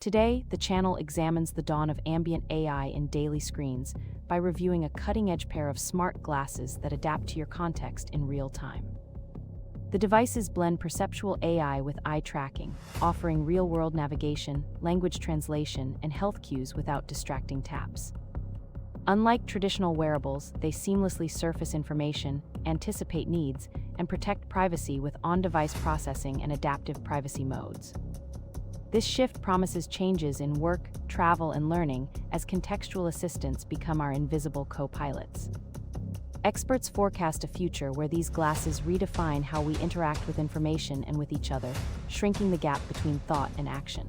Today, the channel examines the dawn of ambient AI in daily screens by reviewing a cutting-edge pair of smart glasses that adapt to your context in real time. The devices blend perceptual AI with eye tracking, offering real-world navigation, language translation, and health cues without distracting taps. Unlike traditional wearables, they seamlessly surface information, anticipate needs, and protect privacy with on-device processing and adaptive privacy modes. This shift promises changes in work, travel, and learning as contextual assistants become our invisible co-pilots. Experts forecast a future where these glasses redefine how we interact with information and with each other, shrinking the gap between thought and action.